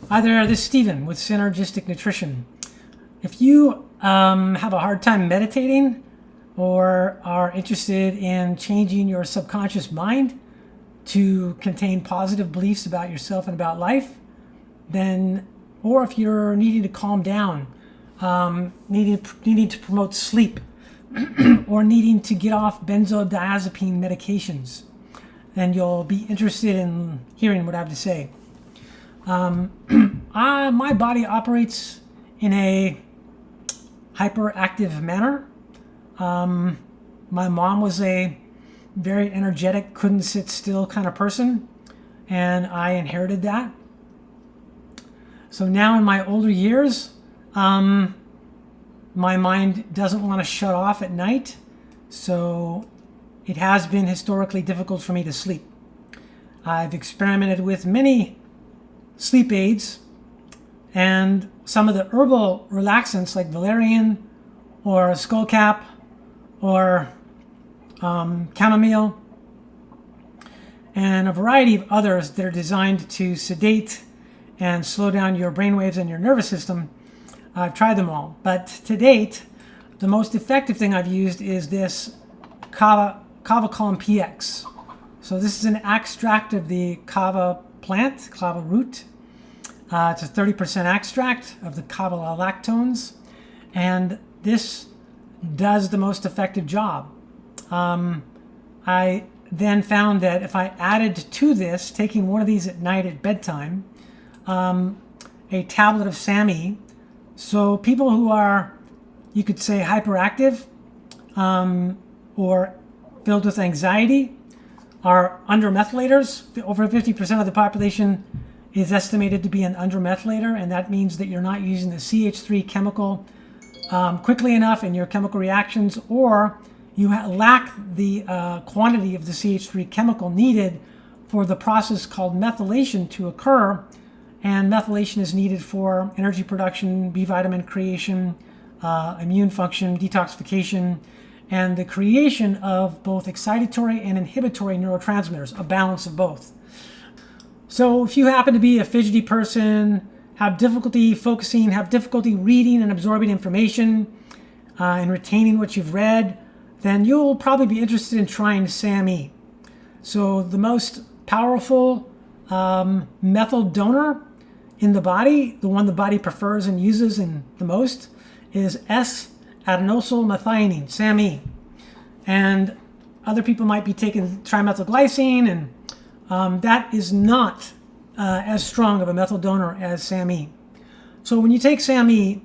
Hi there, this is Steven with Synergistic Nutrition. If you have a hard time meditating or are interested in changing your subconscious mind to contain positive beliefs about yourself and about life, then, or if you're needing to calm down, needing to promote sleep, or needing to get off benzodiazepine medications, then you'll be interested in hearing what I have to say. My body operates in a hyperactive manner. My mom was a very energetic, couldn't sit still kind of person, and I inherited that. So now in my older years, my mind doesn't want to shut off at night, so it has been historically difficult for me to sleep. I've experimented with many sleep aids and some of the herbal relaxants like valerian or skullcap or chamomile and a variety of others that are designed to sedate and slow down your brainwaves and your nervous system. I've tried them all, but to date the most effective thing I've used is this kava calm PX. So this is an extract of the kava plant, kava root. It's a 30% extract of the kava lactones, and this does the most effective job. I then found that if I added to this, taking one of these at night at bedtime, a tablet of SAMe, so people who are, you could say, hyperactive or filled with anxiety are undermethylators. Over 50% of the population is estimated to be an undermethylator, and that means that you're not using the CH3 chemical quickly enough in your chemical reactions, or you lack the quantity of the CH3 chemical needed for the process called methylation to occur. And methylation is needed for energy production, B vitamin creation, immune function, detoxification, and the creation of both excitatory and inhibitory neurotransmitters, a balance of both. So if you happen to be a fidgety person, have difficulty focusing, have difficulty reading and absorbing information, and retaining what you've read, then you'll probably be interested in trying SAMe. So the most powerful methyl donor in the body, the one the body prefers and uses in the most, is S-adenosyl methionine, SAMe. And other people might be taking trimethylglycine, and that is not as strong of a methyl donor as SAMe. So when you take SAMe,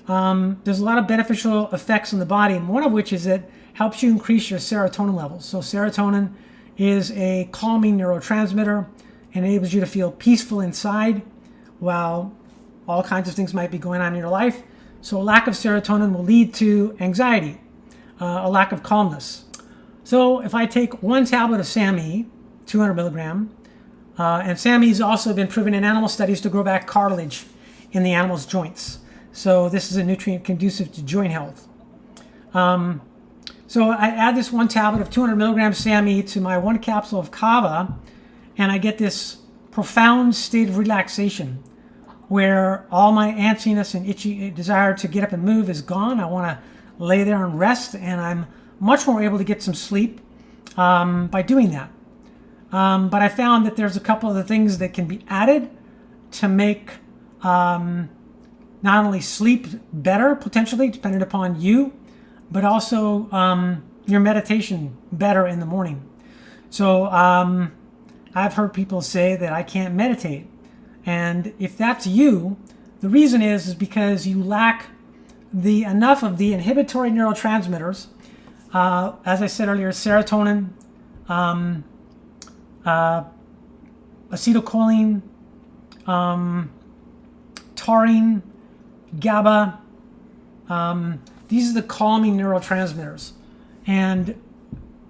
there's a lot of beneficial effects in the body, and one of which is it helps you increase your serotonin levels. So serotonin is a calming neurotransmitter and enables you to feel peaceful inside while all kinds of things might be going on in your life. So a lack of serotonin will lead to anxiety, a lack of calmness. So if I take one tablet of SAMe, 200 milligram, and SAMe has also been proven in animal studies to grow back cartilage in the animal's joints. So this is a nutrient conducive to joint health. So I add this one tablet of 200 milligrams SAMe to my one capsule of kava, and I get this profound state of relaxation where all my antsiness and itchy desire to get up and move is gone. I want to lay there and rest, and I'm much more able to get some sleep by doing that. But I found that there's a couple of the things that can be added to make not only sleep better, potentially, depending upon you, but also your meditation better in the morning. So I've heard people say that I can't meditate. And if that's you, the reason is because you lack enough of the inhibitory neurotransmitters. As I said earlier, serotonin, acetylcholine, taurine, GABA. These are the calming neurotransmitters. And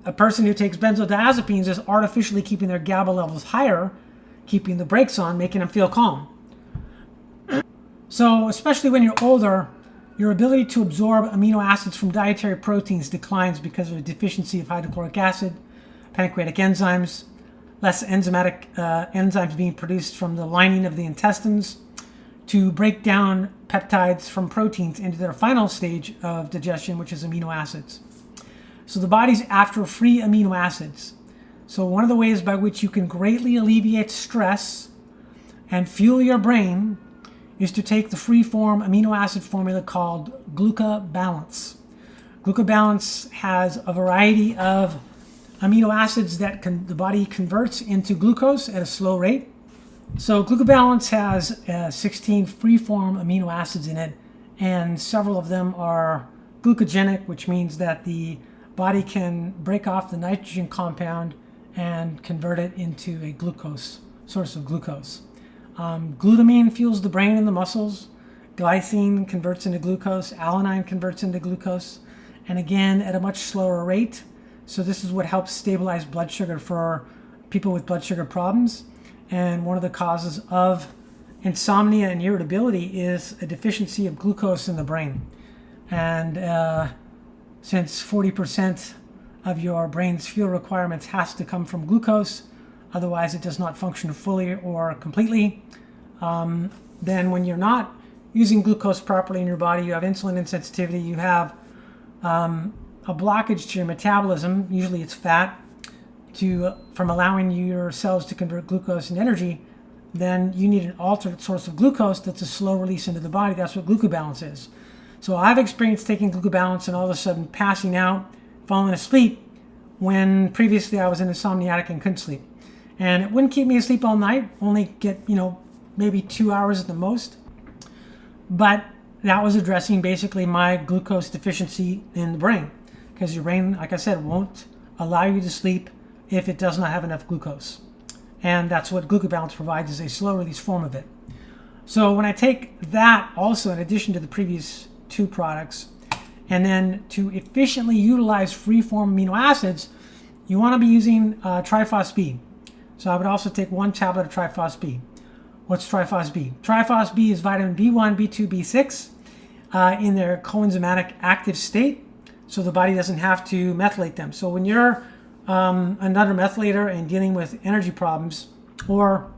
a person who takes benzodiazepines is artificially keeping their GABA levels higher, keeping the brakes on, making them feel calm. So especially when you're older, your ability to absorb amino acids from dietary proteins declines because of a deficiency of hydrochloric acid, pancreatic enzymes, less enzymatic enzymes being produced from the lining of the intestines, to break down peptides from proteins into their final stage of digestion, which is amino acids. So the body's after free amino acids. So one of the ways by which you can greatly alleviate stress and fuel your brain is to take the free-form amino acid formula called glucobalance. Glucobalance has a variety of amino acids that the body converts into glucose at a slow rate. So glucobalance has 16 free-form amino acids in it, and several of them are glucogenic, which means that the body can break off the nitrogen compound and convert it into a glucose, source of glucose. Glutamine fuels the brain and the muscles. Glycine converts into glucose. Alanine converts into glucose. And again, at a much slower rate. So this is what helps stabilize blood sugar for people with blood sugar problems. And one of the causes of insomnia and irritability is a deficiency of glucose in the brain. And since 40% of your brain's fuel requirements has to come from glucose, otherwise it does not function fully or completely, then when you're not using glucose properly in your body, you have insulin insensitivity, you have a blockage to your metabolism, usually it's fat, from allowing your cells to convert glucose into energy, then you need an alternate source of glucose that's a slow release into the body. That's what glucobalance is. So I've experienced taking glucobalance and all of a sudden passing out, falling asleep, when previously I was an insomniatic and couldn't sleep. And it wouldn't keep me asleep all night, only get, maybe 2 hours at the most. But that was addressing basically my glucose deficiency in the brain, because your brain, like I said, won't allow you to sleep if it does not have enough glucose. And that's what glucobalance provides, is a slow release form of it. So when I take that also in addition to the previous two products, and then to efficiently utilize free-form amino acids, you want to be using Trifos-B. So I would also take 1 tablet of Trifos-B. What's Trifos-B? Trifos-B is vitamin B1, B2, B6 in their coenzymatic active state, so the body doesn't have to methylate them. So when you're another methylator and dealing with energy problems or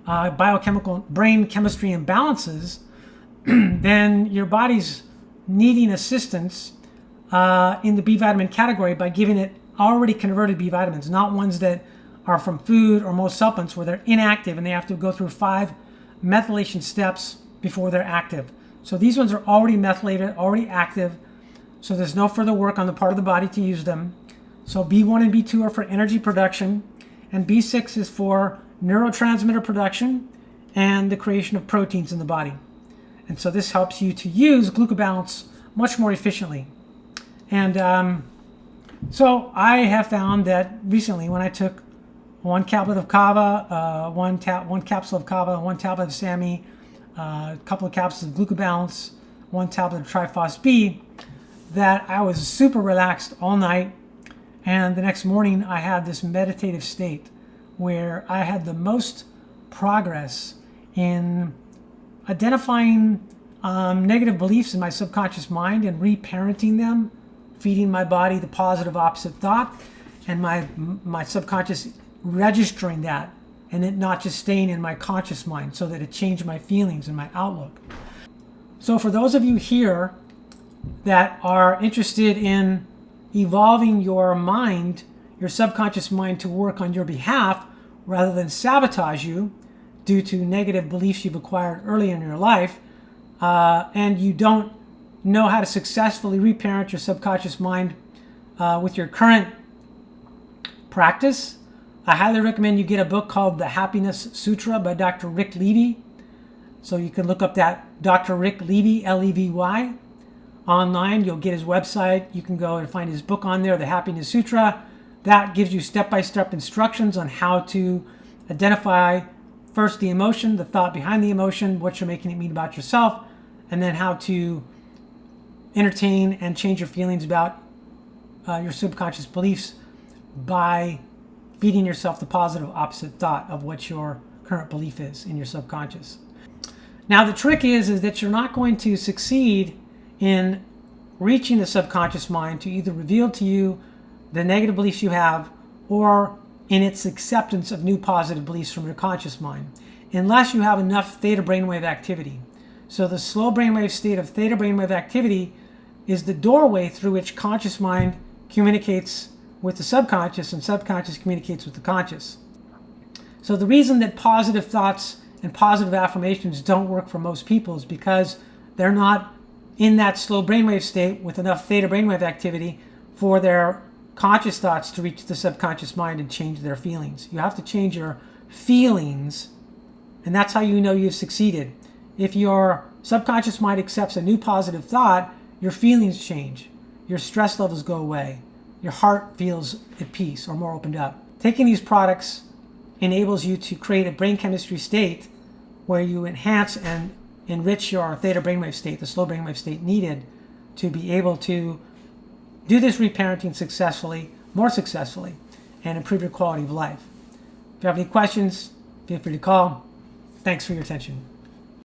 biochemical brain chemistry imbalances, then your body's needing assistance in the B vitamin category by giving it already converted B vitamins, not ones that are from food or most supplements where they're inactive and they have to go through 5 methylation steps before they're active. So these ones are already methylated, already active, so there's no further work on the part of the body to use them. So B1 and B2 are for energy production, and B6 is for neurotransmitter production and the creation of proteins in the body. And so this helps you to use glucobalance much more efficiently. And so I have found that recently when I took 1 tablet of kava, one capsule of kava, 1 tablet of SAMe, a couple of capsules of glucobalance, 1 tablet of Trifos-B, that I was super relaxed all night. And the next morning I had this meditative state where I had the most progress in identifying negative beliefs in my subconscious mind and reparenting them, feeding my body the positive opposite thought, and my subconscious registering that, and it not just staying in my conscious mind, so that it changed my feelings and my outlook. So for those of you here that are interested in evolving your mind, your subconscious mind, to work on your behalf rather than sabotage you due to negative beliefs you've acquired early in your life, and you don't know how to successfully reparent your subconscious mind with your current practice, I highly recommend you get a book called The Happiness Sutra by Dr. Rick Levy. So you can look up that Dr. Rick Levy, Levy, online. You'll get his website. You can go and find his book on there, The Happiness Sutra. That gives you step-by-step instructions on how to identify first the emotion, the thought behind the emotion, what you're making it mean about yourself, and then how to entertain and change your feelings about your subconscious beliefs by feeding yourself the positive opposite thought of what your current belief is in your subconscious. Now the trick is that you're not going to succeed in reaching the subconscious mind to either reveal to you the negative beliefs you have or in its acceptance of new positive beliefs from your conscious mind. unless you have enough theta brainwave activity. So the slow brainwave state of theta brainwave activity is the doorway through which conscious mind communicates with the subconscious and subconscious communicates with the conscious. So the reason that positive thoughts and positive affirmations don't work for most people is because they're not in that slow brainwave state with enough theta brainwave activity for their conscious thoughts to reach the subconscious mind and change their feelings. You have to change your feelings, and that's how you know you've succeeded. If your subconscious mind accepts a new positive thought, your feelings change, your stress levels go away, your heart feels at peace or more opened up. Taking these products enables you to create a brain chemistry state where you enhance and enrich your theta brainwave state, the slow brainwave state needed to be able to do this reparenting successfully, more successfully, and improve your quality of life. If you have any questions, feel free to call. Thanks for your attention.